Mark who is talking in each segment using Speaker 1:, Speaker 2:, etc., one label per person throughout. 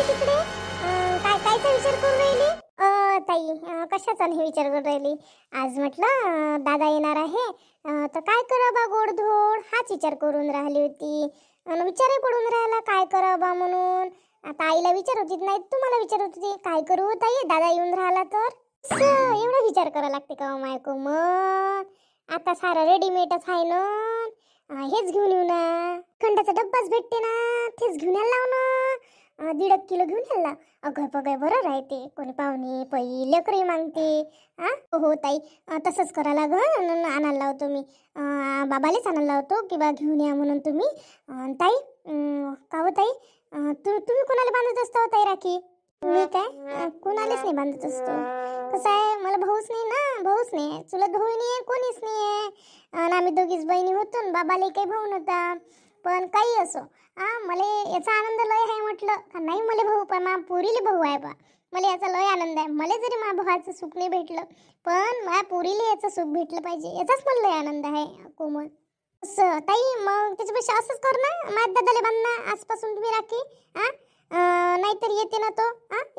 Speaker 1: तिकडे कायचा विचार करून राहिली? ताई कशाचा नाही विचार करून राहिली? आज म्हटलं दादा येणार आहे, तर काय करा बा गोडधोड हाच विचार करून राहिली होती. आणि विचारही पडून राहिला काय करा बा म्हणून. आता आईला विचारत होती, नाही तुम्हाला विचारत होती काय करू ताई दादा येऊन राहिला तर. एवढा विचार करा लागते का मायको? मग आता सारा रेडीमेडच आहे ना. हेच घेऊन येऊ ना, खंडाचा डब्बाच भेटते ना, तेच घेऊन यायला लाव ना. 1.5 किलो घेऊन यायला. अगं बघाय बरं राहते, कोणी पाहुणे पै लेकरही मागते. हो ताई, तसंच करा लागल. आणायला लावतो मी, बाबालेच आणायला लावतो किंवा घेऊन या म्हणून तुम्ही. ताई का हो ताई, तुम्ही कोणाला बांधत असता ताई राखी? मी काय कोणालाच नाही बांधत असतो. कसं आहे, मला भाऊच नाही ना, भाऊच नाही, चुलत भाऊ नाही, कोणीच नाही आहे. आणि आम्ही दोघीच बहिणी होतो ना, बाबाला काही भाऊ नव्हता. पण काही असो, मला याचा आनंद लय आहे म्हटलं का नाही. मला भाऊ पण मा पोरीले भाऊ आहे बा, मला याचा लय आनंद आहे. मला जरी मा भावाचं सुख नाही भेटलं, पण माझ्या पोरीले याचं सुख भेटलं पाहिजे, याचाच मला लय आनंद आहे कोमल. असं ताई, मग त्याच्यापेक्षा असंच कर ना, माझ्या दादाला बांध ना आजपासून तुम्ही राखी. नाहीतर येते ना तो,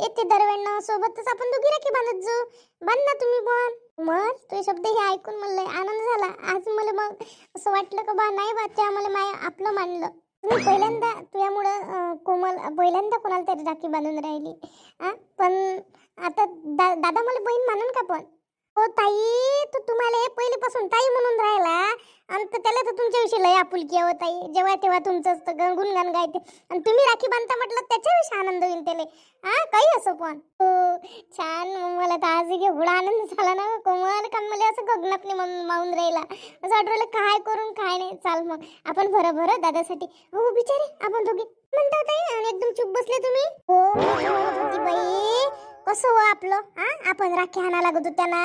Speaker 1: येते दरवेळेला सोबतच आपण दोघी राखी बांधत जाऊ. बांध ना तुम्ही पण. मग तुझे शब्द हे ऐकून मला आनंद झाला. आज मला मग असं वाटलं का बा नाही बा, त्या मला माय आपलं मानलं. मी पहिल्यांदा तुझ्यामुळं कोमल पहिल्यांदा कोणाला तरी राखी बांधून राहिली. पण आता दादा मला बहीण मानून का? पण हो ताई, तो तुम्हाला पहिलेपासून ताई म्हणून राहिला, आणि त्याला तर तुमच्याविषयी लय आपुलकी आहे ताई. जेव्हा तेव्हा तुमचंच गुणगान गायते, आणि तुम्ही राखी बांधता म्हटलं त्याच्याविषयी आनंद होईल त्याला. काही असो पण हो छान. मला तर आज एवढा आनंद झाला ना कोमल, का मला असं गगनातले मावून राहिला. असं वाटलं काय करून काय नाही. चाल मग आपण बरं दादासाठी. हो बिचारे आपण दोघी म्हणता ताई, आणि एकदम चुप बसले तुम्ही. हो म्हणत होती बाई, कसं हो आपलं. आपण राखी आणा लागत होत्या ना,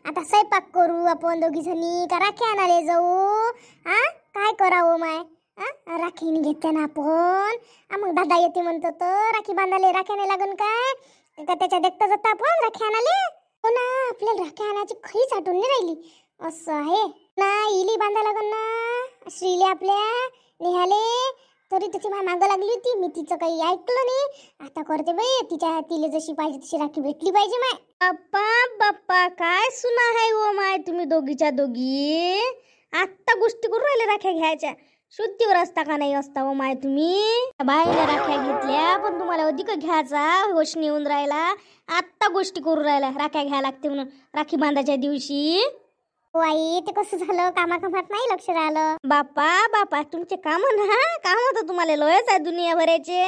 Speaker 1: आता स्वयंपाक करू आपण दोघी जणी का राखी आणायला जाऊ? काय करावं माय? राखीने घेते ना आपण. मग दादा येते म्हणतो तर राखी बांधायला राखी नाही लागन काय का? त्याच्या देखता जाता आपण राखी आणाले. हो ना, आपल्याला राखी आणायची खरीच आठवण नाही राहिली. असं आहे ना, इली बांधा लागन ना श्रीले आपल्या निहाले. तरी तिची मागं लागली होती, मी तिचं काही ऐकलं नाही. आता करते बाई, तिला जशी पाहिजे तशी राखी भेटली पाहिजे माय.
Speaker 2: बाप्पा काय सुना आहे ओ माय, तुम्ही दोघीच्या दोघी आत्ता गोष्टी करून राहिले राख्या घ्यायच्या. शुद्धीवर असता का नाही असता ओ माय तुम्ही? बाहेर राख्या घेतल्या, पण तुम्हाला अधिक घ्यायचा होश येऊन राहिला. आत्ता गोष्टी करून राहिला राख्या घ्यायला लागते म्हणून राखी दिवशी.
Speaker 1: आई ते कसं झालं, कामात नाही लक्ष राहिलं.
Speaker 2: बापा तुमचे काम ना, काम होतं तुम्हाला लयच आहे दुनियाभराचे.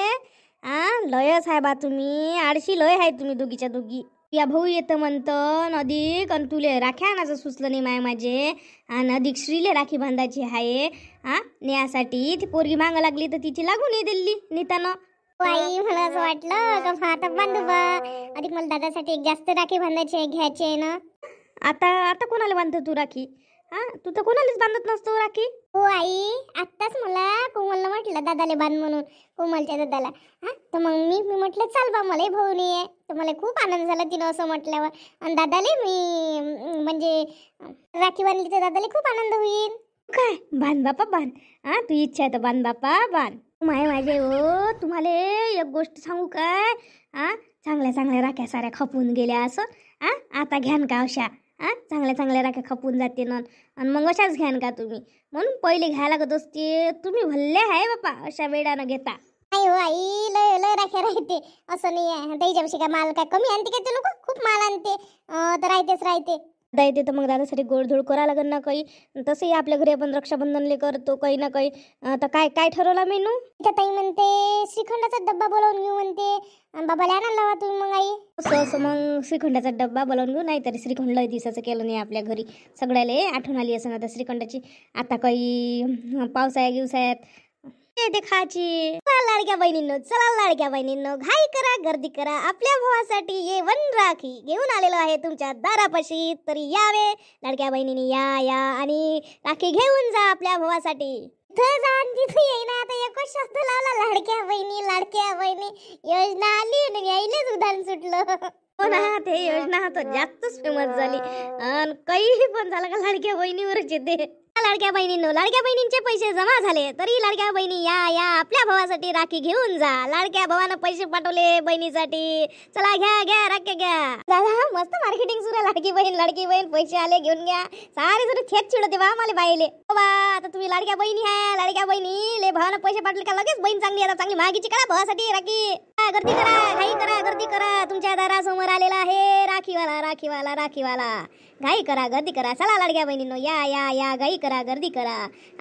Speaker 2: लयच आहे बा तुम्ही, आळशी लय आहे तुम्ही दोघीच्या दोघी. या भाऊ येतं म्हणतं अधिक, आणि तुले राख्या आणायचं सुचलं नाही माय माझे. आणि अधिक श्रीले राखी बांधायची आहे न्यासाठी. ती पोरगी मागं लागली तर तिची लागून नाही दिली नीतानं.
Speaker 1: आई मला असं वाटलं का आता बांधू बा, अधिक मला दादासाठी एक जास्त राखी बांधायची आहे, घ्यायची आहे ना.
Speaker 2: आता कोणाला बांधतो तू राखी? तू तर कोणालाच बांधत नसतो राखी.
Speaker 1: हो आई, आत्ताच मला कोमलनं म्हटलं दादाला बांध म्हणून, कोमलच्या दादाला. तर मग मी म्हटलं चाल बा, मला भाऊ नाही आहे. तर मला खूप आनंद झाला तिनं असं म्हटल्यावर. आणि दादाले मी म्हणजे राखी बांधली तर दादाला खूप आनंद होईल.
Speaker 2: काय बांध बापा बांध. तू इच्छा आहे तर बांध बापा बांध. माझे हो, तुम्हाला एक गोष्ट सांगू काय? चांगल्या राख्या साऱ्या खपून गेल्या असं. आता घ्यान का अशा? चांगल्या राख्या खपून जाते ना, आणि मग अशाच घ्यान का तुम्ही? म्हणून पहिले घ्यायला लागत असते. तुम्ही भल्ले आहे बापा अशा वेळानं घेता.
Speaker 1: नाही हो आई, लय राख्या राहते, असं नाही आहे. त्याच्यापेक्षा काय माल काय कमी आणते का? ते लोक खूप माल आणते, तर राहते.
Speaker 2: येते तर मग दादासाठी गोडधोड करा लागेल ना काही. तसंही आपल्या घरी आपण रक्षाबंधनले करतो काही ना काही. तर काय ठरवला मेनू?
Speaker 1: ताई म्हणते श्रीखंडाचा डब्बा बोलावून घेऊ म्हणते, बाबाला आणायला लावा तुम्ही. मग आई
Speaker 2: असं मग श्रीखंडाचा डब्बा बोलावून घेऊ. नाही तरी श्रीखंड लय दिवसाचं केलं नाही आपल्या घरी. सगळ्याला आठवण आली असं आता श्रीखंडाची. आता काही पावसाळ्यात ते खायची. लाडक्या बहिणींनो घाई करा, गर्दी करा. आपल्या भावासाठी ये वन राखी घेऊन आलेलो आहे तुमच्या दारापाशी. तरी यावे लाडक्या बहिणींनी, या आणि राखी घेऊन जा आपल्या भावासाठी.
Speaker 1: तिथे येईना. आता एकच शब्द लावला, लाडक्या बहिणी योजना आली आणि यायलाच उदाहरण सुटलं.
Speaker 2: हो ना, ते योजना तर जास्तच फेमस झाली. आणि काही पण झालं का लाडक्या बहिणीवरच येते. लाडक्या बहिणींनो, लाडक्या बहिणींचे पैसे जमा झाले तरी लाडक्या बहिणी या या आपल्या भावासाठी राखी घेऊन जा. लाडक्या भावानं पैसे पाठवले बहिणीसाठी. चला घ्या घ्या राखी घ्या. दादा मस्त मार्केटिंग सुरू आहे. लाडकी बहीण पैसे आले घेऊन घ्या. सारे जण थेट चिडते बा मला बाईले. बा आता तुम्ही लाडक्या बहिणी आहे. लाडक्या बहिणी ले भावानं पैसे पाठवले का लगेच बहीण चांगली आता चांगली मागीची करा भावासाठी राखी. गर्दी करा घाई करा गर्दी करा. तुमच्या दारासमोर आलेला आहे राखीवाला राखीवाला राखीवाला. घाई करा गर्दी करा. चला लाडक्या बहिणींनो या या या घाई करा गर्दी करा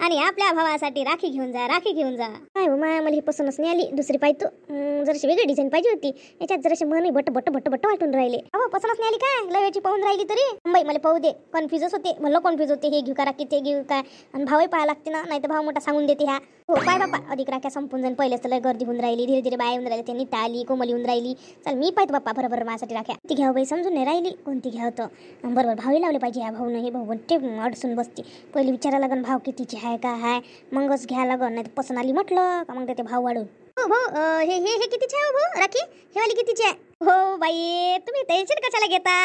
Speaker 2: आणि आपल्या भावासाठी राखी घेऊन जा राखी घेऊन जा. काय हो माया मला ही पसंतच नाही आली. दुसरी पाहिजे जराशी वेगळी डिझाईन पाहिजे होती. याच्यात जराशी मन बट बट बट बट वाटून राहिले. अहो पसंतच नाही आली काय लय वेळची पाहून राहिली तरी. बाई मला पाहू दे. कन्फ्युजच होते म्हणलं कन्फ्युज होते. हे घेऊ का राखी ते घेऊ काय आणि भावही पाहा लागते ना. नाही तर भाव मोठा सांगून देते ह्या. हो पाय बापा अधिक राख्या संपून जाईन. पहिलेच तर लय गर्दी होऊन राहिली. धीरे धीरे बाय होऊन राहिली. त्यांनी आली कोमली होऊन राहिली. चल मी पाहतो बाप्पा बरोबर माझ्यासाठी राख्या. ती घ्यावं बाई समजून नाही राहिली कोणती घ्यावं तर. बरोबर भावही लावले पाहिजे. ह्या भाऊ नाही भाऊ ते अडसून बसते. पहिले विचारा लागन भाव कितीची आहे का आहे मगच घ्या लागन. नाही तर पसंत आली म्हटलं का मग ते भाव वाढून. हो भाऊ हे हे हे कितीची आहे भाऊ राखी. हे वाली कितीची आहे. हो बाई तुम्ही टेन्शन कशाला घेता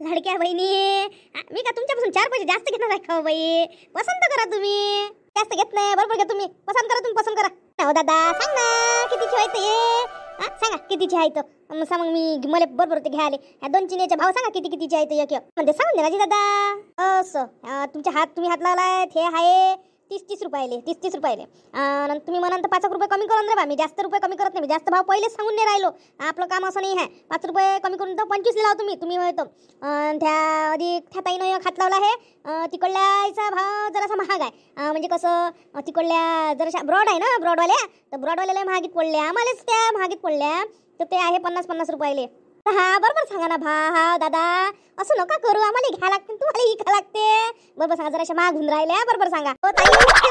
Speaker 2: लाडक्या बहिणी. मी का तुमच्यापासून 4 पैसे जास्त घेणार आहे का बाई. पसंत करा तुम्ही. जास्त घेत नाही बरोबर घ्या तुम्ही. पसंत करा तुम्ही पसंत करा. हो दादा सांग ना कितीची आहे ते. सांगा कितीची आहे तर मग मी मला बरोबर ते घ्यायले. ह्या 2 चिन्याचे भाव सांगा किती कितीचे आहे एक म्हणजे सांगून दे राजी दादा. असं तुमच्या तुम्ही हात लावलाय हे आहे 30 रुपयाले 30 रुपयाले. तुम्ही म्हणाल तर 5 रुपये कमी करून रे बा. मी जास्त रुपये कमी करत नाही. मी जास्त भाव पहिलेच सांगून नाही राहिलो. आपलं काम असं नाही आहे. 5 रुपये कमी करून तर 25 लावा तुम्ही होतो. त्या अधिक त्या ताईनं हात लावला आहे. तिकडल्याचा भाव जरासा महाग आहे. म्हणजे कसं तिकडल्या जराशा ब्रॉड आहे ना ब्रॉडवाल्या तर ब्रॉडवाल्याला महागीत पडल्या. आम्हालाच त्या महागीत पडल्या तर ते आहे 50 रुपयाले. हा बरोबर सांगा ना हा दादा. असं नका करू. आम्हाला घ्या लागते तुम्हाला घ्या लागते. बरोबर सांगा. जराशा महाग होऊन राहिल्या बरोबर सांगा. हो ताई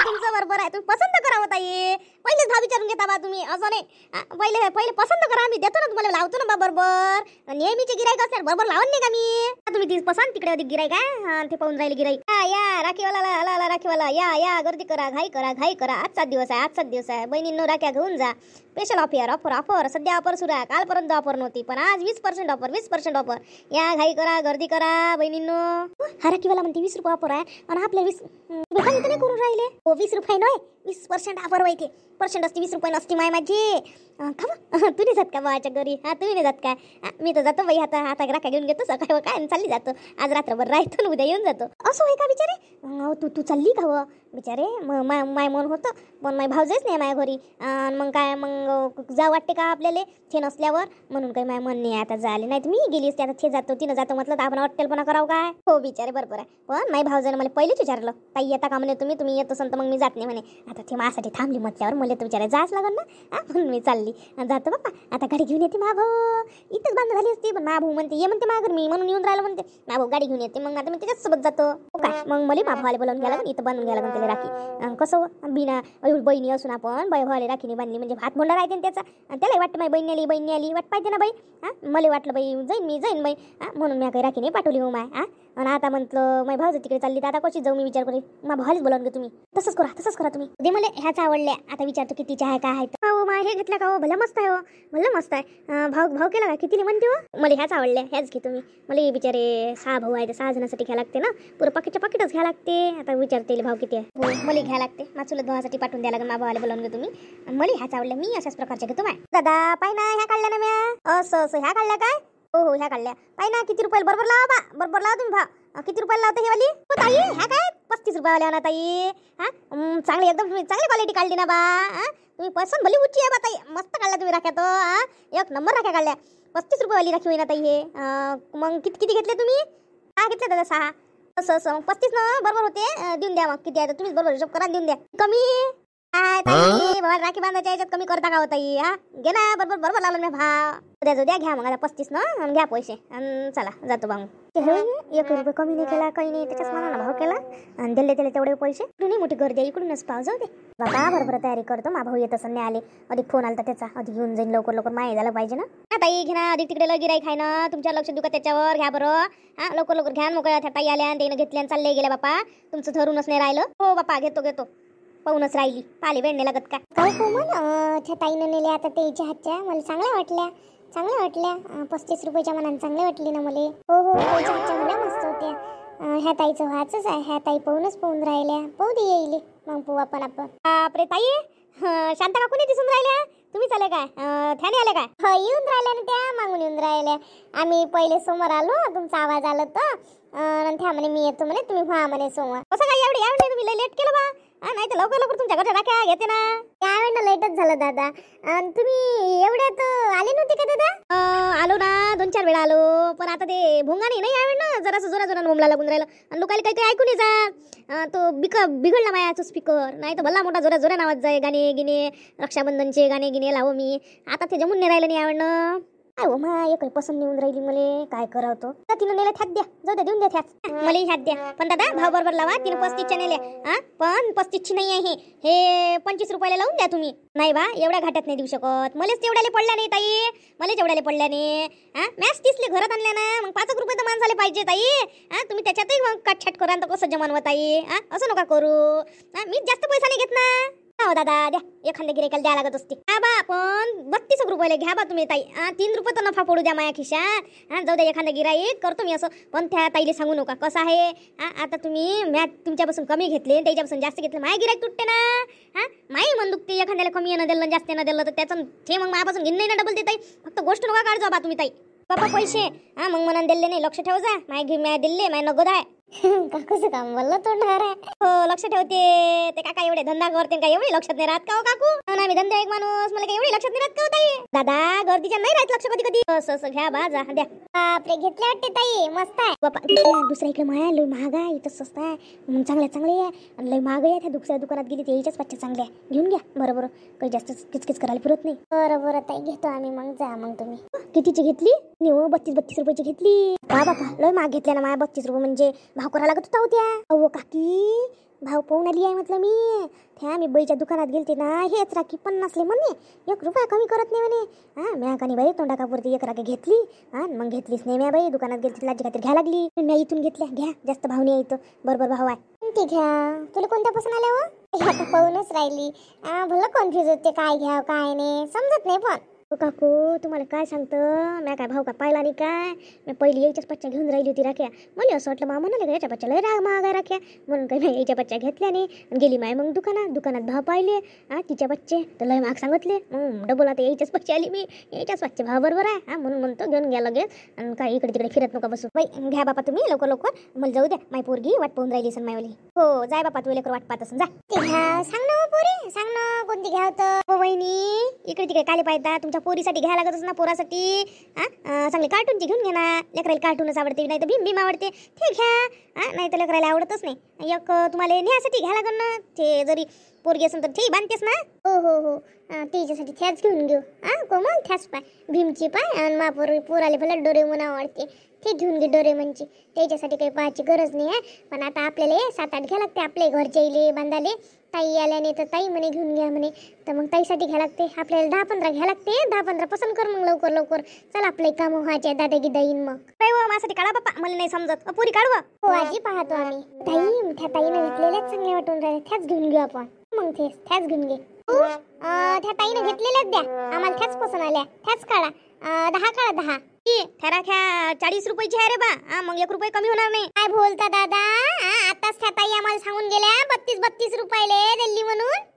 Speaker 2: तुमचं बरोबर आहे. तुम्ही पसंत करा हो ताई. पहिलेच भाव विचारून घेता बा तुम्ही. असं नाही पहिले पसंत करा. आम्ही देतो ना तुम्हाला लावतो ना बा बरोबर. नेहमीचे गिराईक असतात बरोबर लावून नाही का मी. तुम्ही ती पसंत तिकडे अधिक गिराईक आहे ते पाहून राहिले गिराईक. या राखीवाला आला राखीवाला या या गर्दी करा घाई करा. आजचा दिवस आहे बहिणींनो राख्या घेऊन जा. स्पेशल ऑफर सध्या ऑफर सुरू आहे. कालपर्यंत ऑफर नव्हती पण आज 20% ऑफर. या घाई करा गर्दी करा बहिणींनो. हा राखीवाला म्हणते 20 रुपये ऑफर आहे आणि आपल्या 20 नाही करून राहिले. हो 20 रुपये नाही 20% ऑफर व्हायचे. पर्सेंट असते 20 रुपये नसती माय माझी. खा तुम्ही जात का बाच्या घरी. तुम्ही नाही जात काय. मी तर जातो बाई. आता राख्या घेऊन घेतो सकाळी काय चालली जातो. आज रात्रभर राहतो उद्या येऊन जातो. असं आहे का बिचारे. तू चालली का हो बिचारे. माय मन होतं पण माय भाव जायच नाही माझ्या घरी. मग काय मग जा वाटते का आपल्याला ते नसल्यावर म्हणून काही माय मन नाही आता झाले. नाही तर मी गेली असते. आता ते जातो तिनं जातो म्हटलं तर आपण हॉटेलपणा करावं काय. हो बिचारे बरोबर आहे. पण माय भावजानं मला पहिलेच विचारलं ताई येता का म्हणे तुम्ही येत असाल तर मग मी जात नाही म्हणे. आता ते माझ्यासाठी थांबली म्हटल्यावर मला तर विचारायला जायच लागल ना. म्हणून मी चालली जातो बाप्पा. आता गाडी घेऊन येते मा भाऊ. इथंच बांध झाली असती पण मा भाऊ म्हणते ये म्हणते माझ्या घर मी म्हणून येऊन राहिलं म्हणते. मा भाऊ गाडी घेऊन येते मग आता मी त्याच्यासोबत जातो. काय मग मला मा भावाला बोलावून घ्यायला इथं बांधून घ्यायला त्याला राखी. कसं बिना बहिणी असून आपण भावाला राखीने बांधली म्हणजे भात भोंडा राहते त्याचा. त्याला वाटतं माझी बहिणी आली वाट पाहिजे ना बाई. मला वाटलं बाई जाईन बाई. म्हणून मी काही राखीने पाठवली हो माय. आणि आता म्हटलं माझी भाऊज तिकडे चालली तर आता कशी जाऊ मी विचार करेन. मा भावालाच बोलावून घे तुम्ही. तसंच करा तुम्ही. दे मला ह्याच आवडल्या. आता विचारतो कितीच्या आहे काय आहे. हो मा हे घेतलं का हो भला मस्त आहे हो भला मस्त आहे. भाव केला का कितीने म्हणते हो. मला ह्याच आवडल्या ह्याच घे तुम्ही. मला बिचारे 6 भाऊ आहे तर 6 जणांसाठी घ्या लागते ना. पुरं पाकिटच घ्या लागते. आता विचारते भाव किती आहे. हो मला घ्या लागते. चुलत भावासाठी पाठवून द्या लागेल. मा भावाला बोलावून घे तुम्ही. मला ह्याच आवडल्या. मी अशाच प्रकारच्या घेतो माय. दादा पाय ना ह्या काढल्या ना म्या. असं ह्या काढल्या काय. हो ह्या काढल्या. पाय ना किती रुपयाला बरोबर लावा बरोबर लावा तुम्ही भाव. किती रुपयाला लावता हे वाली. हो ताई ह्या काय 35 रुपयावाल्या ना ताई. चांगली एकदम तुम्ही चांगली क्वालिटी काढली ना बा. तुम्ही पसंत भली उच्ची आहे बा ताई. मस्त काढल्या तुम्ही राख्या तो. एक नंबर राख्या काढल्या. 35 रुपयावाली राखी होईना ताई हे. मग किती घेतले तुम्ही. काय घेतले दादा 6. असं 35 ना बरोबर होते. देऊन द्या मग किती आहे तुम्हीच बरोबर हिशोब करा देऊन द्या. कमी बाबा राखी बांधायच्या याच्यात कमी करता का होता. घे ना बरोबर लावलं मी भाव. उद्या घ्या मग आता 35 ना घ्या पैसे चला जातो बा. मग 1 रुपये कमी नाही केला काही नाही. त्याच्याच मनाला भाव केला आणि दिले तेवढे पैसे. इकडून मोठी गर्दी आहे इकडूनच पाव जाऊ दे बाबा. बरोबर तयारी करतो. मा भाऊ येत असं नाही आले. अधिक फोन आला तर त्याचा अधिक घेऊन जाईन लवकर माय झालं पाहिजे ना. ताई घे ना अधिक तिकडे गिराई खाय ना. तुमच्या लक्ष दुखा त्याच्यावर घ्या बरं. लवकर घ्या मोकळ्या. त्या ताई आल्या त्यानं घेतल्या आणि चालले गेल्या बापा. तुमचं धरूनच नाही राहिलं. हो बापा घेतो पाहूनच राहिली. पाले वेळ नाही लागत का. त्या ताईनं नेल्या आता त्याच्या हातच्या. मला चांगल्या वाटल्या 35 रुपयाच्या मनाने चांगल्या वाटली ना मला. हो त्याच्या हातच्या मला मस्त होत्या.
Speaker 1: ह्या ताईचं व्हायचंच आहे. ह्या ताई पाहून राहिल्या. पाहू दे येईल मग पाहू आपण.
Speaker 2: बापरे ताई, शांता काकू नाही दिसून राहिल्या. तुम्ही चाले काय? त्याने आले काय?
Speaker 1: हो, येऊन राहिल्या ना त्या, मागून येऊन राहिल्या. आम्ही पहिले समोर आलो, तुमचा आवाज आला तर त्या म्हणे मी येतो म्हणे, तुम्ही व्हा म्हणे समोर.
Speaker 2: कसं काय एवढे यावेळी तुम्ही लय लेट केलं बा? नाही तर लवकर लवकर तुमच्या घरच्या राख्या घेते ना.
Speaker 1: त्यावेळेला लेटच झालं दादा. तुम्ही एवढ्यात आले नव्हते का दादा?
Speaker 2: आलो ना, 2-4 वेळा आलो, पण आता ते भोंगा नाही यावेळी ना, जरासं जोरा बोंबला लागून राहिलं आणि लोकांना काही काही ऐकून जा. तो बिघडला मायाचा स्पीकर. नाही तर भला मोठा जोरा आवाज जाय, गाणे गिने रक्षाबंधनचे गाणे गिने लावो मी. आता ते जमून नाही राहिलं नाही यावेळनं.
Speaker 1: काय हो मा, एक पसंत नेऊन राहिली मला. काय करावं तो? तिनं नेला थ्यात द्या, जाऊ द्या, देऊन द्या थ्यात.
Speaker 2: मला ह्यात द्या. पण दादा भाव बरोबर लावा. 35च्या नेल्या. पण 35ची नाही आहे हे 25 रुपयाला लावून द्या तुम्ही. नाही बा, एवढ्या घाटात नाही देऊ शकत. मलाच तेवढ्याले पडल्या नाही ताई, मलाच एवढ्याले पडल्या नाही. मॅच 30ले घरात आणल्या ना, मग 5 रुपये तर माणसाले पाहिजे ताई. तुम्ही त्याच्यातही मग काटछाट करा तर कसं जमानवा ताई. असं नका करू. मी जास्त पैसा नाही घेत ना. हो दादा, द्या. एखाद्या गिरायकाला द्या लागत असते. बा पण 32 रुपयाला घ्या बा तुम्ही ताई. 3 रुपये तर नफा पडू द्या माझ्या खिशात. जाऊ द्या, एखादा गिराईक करतो मी असं. पण त्या ताईले सांगू नका कसं आहे. आता तुम्ही मॅच तुमच्यापासून कमी घेतले, त्याच्यापासून जास्त घेतले, माझ्या गिराईक तुटते ना. माही मन दुखते. एखाद्याला कमी येणं दिलं, जास्त येणं दिलं तर त्याचं ते मग माझ्यापासून घेणं नाही ना डबल देताई. फक्त गोष्ट नका काढजा बा तुम्ही ताई. बापा पैसे मग मनान दिले नाही, लक्ष ठेव जा. माय दिले, माय नगद आहे.
Speaker 1: काकूचं काम बोललं तोंडावर आहे.
Speaker 2: हो, लक्ष ठेवते. ते काका एवढे धंदा करते काय एवढे लक्षात नाही राहत का हो काकू? ना मी धंदा एक माणूस, मला काय एवढे लक्षात नाही राहत का हो ताई? दादा गर्दीच्या नाही राहत लक्ष कधी. असं घ्या बा, जा द्या.
Speaker 1: बापरे, घेतले वाटते ताई, मस्त आहे.
Speaker 2: बापा दुसऱ्या इकडे माया लय महाग आहे, इथं स्वस्त आहे. चांगले आहे. लय महाग आहे. त्या दुसऱ्या दुकानात गेली ते याच्याच पाचच्या चांगल्या घेऊन घ्या. बरोबर, काही जास्त किचकिच करायला पुरत नाही.
Speaker 1: बरोबर ताई, घेतो आम्ही. मग जा मग तुम्ही.
Speaker 2: कितीची घेतली? 32 रुपयाची घेतली. बापा लय महाग घेतल्या ना माया. 32 रुपये म्हणजे भाव करा लागत होता होत्या. अहो काकी, भाव पाहून आली आहे म्हटलं मी. त्या मी बाईच्या दुकानात गेलते ना, हेच राखी 50 म्हणे. 1 रुपया कमी करत नाही म्हणे. म्या कानी बाई तोंडाकापुरती 1 राखी घेतली. मग घेतलीच नाही म्या बाई. दुकानात गेलती, लाजी खातीर घ्या लागली. मी इथून घेतल्या. घ्या, जास्त भाव नाही इथं, बरोबर भाव आहे.
Speaker 1: कोणती घ्या? तुला कोणत्या पसंत आल्या हो? आता पाहूनच राहिली. भलं कन्फ्युज होते, काय घ्याव काय नाही समजत नाही. पण
Speaker 2: काकू तुम्हाला काय सांगतं, मी काय भाव का पाहिला नाही काय. मी पहिली याच्याच पच्च्या घेऊन राहिली होती राख्या. मला असं वाटलं म्हणाले याच्या पच्च्या लय महाग राख्या, म्हणून काही नाही याच्या पच्च्या घेतल्या नाही. गेली माय मग दुकानात भाव पाहिले. तिच्या बच्चे तर लय महाग सांगितले. मग डबल आता याच्याच पच्ची आली मी. याच्याच पच्चे भाव बरोबर आहे. म्हणून म्हणतो घेऊन घ्या लगेच. आणि काय इकडे तिकडे फिरत नका बसू बाई. घ्या बापा तुम्ही लवकर. मला जाऊ द्या, माय पोरगी वाट पाहून राहिली असेल मायवाली. हो जाय बापा, तू लेकर वाट पाहत असेल. जा
Speaker 1: सांग ना पोरी, सांग ना कोणती घ्याव तर.
Speaker 2: वहिनी इकडे तिकडे काले पाहिजे. तुमच्या पोरीसाठी घ्यायला लागतच ना, पोरासाठी चांगले कार्टूनची घेऊन घे ना. लेकराला कार्टूनच आवडते, नाही तर भीम आवडते, ते घ्या. नाही तर लेकराला आवडतच नाही. एक तुम्हाला नेण्यासाठी घ्या लागल ना. ते जरी पोरगी असेल तर ते बांधतेस ना.
Speaker 1: हो त्याच्यासाठी थ्याच घेऊन घेऊ. कोमल थ्याच पाय, भीमची पाय. आणि मा पोराले भला डोरेमोन आवडते, ते घेऊन घे डोरेमोनची. त्याच्यासाठी काही पाहायची गरज नाही आहे. पण आता आपल्याला 7-8 घ्या लागते आपले घरच्या इले बांधाले. ताई आल्याने तर ताई म्हणे घेऊन घ्या म्हणे, तर मग ताईसाठी घ्या लागते. आपल्याला 10-15 घ्या लागते. 10-15 पसंत कर मग लवकर. चल आपले काम व्हायचे. दादागिदा येईन मग.
Speaker 2: माझ्यासाठी काढा बाप्पा, मला नाही समजत. पुरी काढवा.
Speaker 1: हो आजी, पाहतो आम्ही. त्या ताईनं घेतलेल्याच चांगले वाटून राहिले. त्याच घेऊन घेऊ आपण. मग त्याच घेऊन घे. त्या ताईनं घेतलेल्याच द्या आम्हाला. त्याच पसंत आल्या. त्याच काढा. 10 काढा. 10
Speaker 2: राख्या 40 रुपयाची आहे रे बा. मग 1 रुपये कमी होणार नाही.
Speaker 1: काय बोलता दादा? आताच त्या ताई आम्हाला सांगून गेल्या 32 रुपयाले दिल्ली म्हणून.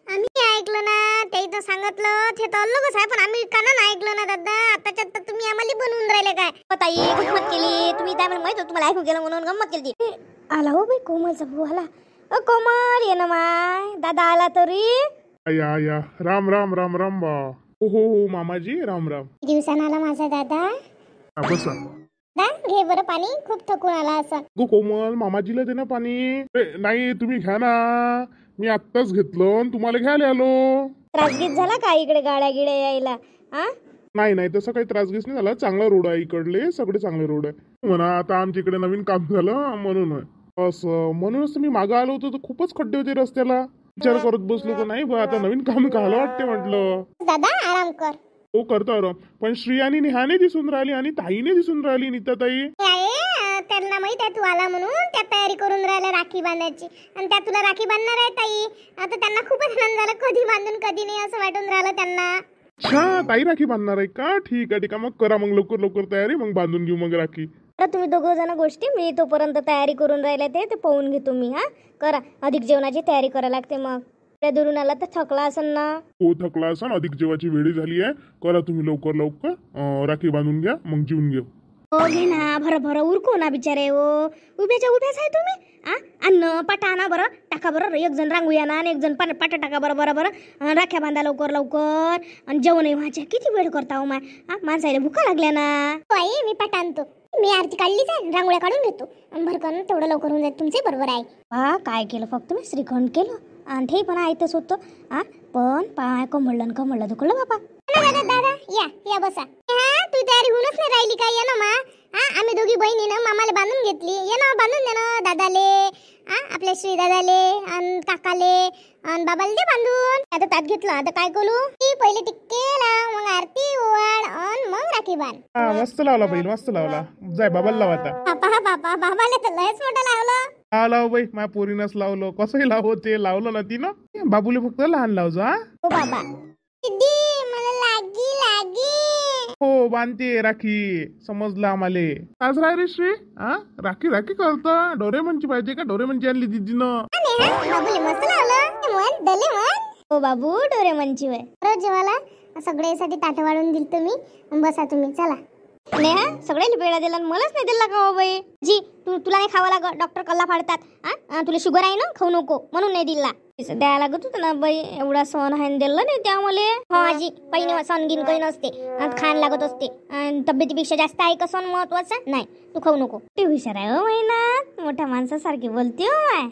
Speaker 1: आम्ही ऐकलं ना, ते तर सांगितलं ते तर अलगच आहे. पण आम्ही कानानं ऐकलं ना दादा. आताच्या आता तुम्ही आम्हाला बनवून राहिले काय?
Speaker 2: ताई गंमत केली तुम्ही. काय माहित होतं तुम्हाला ऐकून गेलं म्हणून गंमत केली ती. आला हो बाई कोमलचा भाऊ आला. कोमल ये ना माय. दादा आला तरी.
Speaker 3: या राम बा. हो मामाजी राम.
Speaker 1: दिवसानं आला माझा दादा.
Speaker 3: बसा.
Speaker 1: घे बरं पाणी, खूप थकून आला असं.
Speaker 3: गो कोमल, मामाजीला दे ना पाणी. नाही तुम्ही घ्या ना, मी आत्ताच घेतलं तुम्हाला घ्यायला आलो.
Speaker 2: त्रासगीत झाला का इकडे गाड्या गिड्या यायला?
Speaker 3: नाही तसं काही त्रासगीस नाही झाला. चांगला रोड आहे इकडले, सगळे चांगले रोड आहे म्हणा. आता आमच्या इकडे नवीन काम झालं म्हणून असं. म्हणूनच मी मागं आलो होतो तर खूपच खड्डे होते रस्त्याला. विचार करत बसलो की नाही बा आता नवीन काम करायला वाटते म्हटलं.
Speaker 1: दादा आराम कर.
Speaker 3: हो करतो आराम. पण श्री आणि नेहाने दिसून राहिली आणि ताईने दिसून राहिली. नीताताई
Speaker 1: त्यांना माहित आहे तू आला म्हणून. त्या तयारी करून राहिल्या राखी बांधायची. आणि त्या तुला राखी बांधणार आहे ताई. आता त्यांना खूपच आनंद झाला. कधी बांधून कधी नाही असं वाटून राहिलं त्यांना.
Speaker 3: अच्छा, ताई राखी बांधणार आहे का? ठीक आहे. मग करा मग लवकर तयारी, मग बांधून घेऊ मग राखी.
Speaker 2: तर तुम्ही दोघं जण गोष्टी, मी तोपर्यंत तयारी करून राहिले ते पाहून घेतो मी. हा करा, अधिक जेवणाची तयारी करायला लागते. मग त्या दुरून आला तर थकला असेल ना.
Speaker 3: हो थकला असा, अधिक जेवाची वेळ झाली आहे. करा तुम्ही लवकर लवकर, राखी बांधून घ्या मग जेवून घेऊ.
Speaker 2: हो घे ना, भर उरको ना बिचारे. हो उभ्याच आहे तुम्ही. अन्न पाटा आणा बरं, टाका बरं. एक जण रांगोळी आणा आणि एक जण पाटा टाका बरं. राख्या बांधा लवकर आणि जेवणही व्हायच्या. किती वेळ करता हो माय. माणसाला भुका लागल्या ना.
Speaker 1: आई मी पाट आणतो. मी आरती काढलीच आहे, रांगोळ्या काढून घेतो आणि भरकन तेवढं लवकर होऊन जाईल. तुमचे बरोबर आहे.
Speaker 2: काय केलं फक्त मी, श्रीखंड केलं आणि ते पण ऐकतच होतं. पण पाय कमळलं दुखलं बाबा.
Speaker 1: दादा या बसा. तू तयारी होऊनच नाही राहिली काय? ये ना मा. आम्ही दोघी बहिणीनं मामाला बांधून घेतली. ये ना बांधून दे ना दादाले, आपल्या श्री दादाले आणि काकाले आणि बाबाला दे बांधून. आता तात घेतलं, आता काय करू? पहिले टिक्के लाव, मग आरती ओवाळ आणि मग राखी बांध.
Speaker 3: मस्त लावला बैल, मस्त लावला. जाय बाबाला लाव आता.
Speaker 1: बाबाला तर लयच मोठं लावलं.
Speaker 3: लाव बाई, माझ्या पोरीनंच लावलं. कसंही लाव, ते लावलं ना तिनं. बाबूले फक्त लहान लाव जा.
Speaker 1: हो बाबा. दीदी मला लागी.
Speaker 3: हो बांधते राखी, समजलं आम्हाले. आज राय रे श्री, राखी करतं. डोरेमनची पाहिजे का? डोरेमनची आणली दीदीनं.
Speaker 1: बाबूले मस्त लावलं. मन दले मन.
Speaker 2: हो बाबू डोरेमनची वय.
Speaker 1: रोज जेवायला सगळ्यासाठी ताट वाढून दिल तुम्ही. बसा तुम्ही, चला.
Speaker 2: नेहा सगळ्याला पेढा दिला आणि मलाच नाही दिला का हो बाई? जी तुला नाही खावा लागत, डॉक्टर कल्ला फाडतात. तुला शुगर आहे ना, खाऊ नको म्हणून नाही दिला. द्यायला लागत होतं ना बाई, एवढा सण आहे दिलं नाही त्यामुळे.
Speaker 1: हो आजी, पहिली सण गिन काही नसते, खाण लागत असते. तब्येतीपेक्षा जास्त आहे का सण महत्वाचा? नाही, तू खाऊ नको.
Speaker 2: ते हुशार आहे हो महिना, मोठ्या माणसासारखी बोलते हो.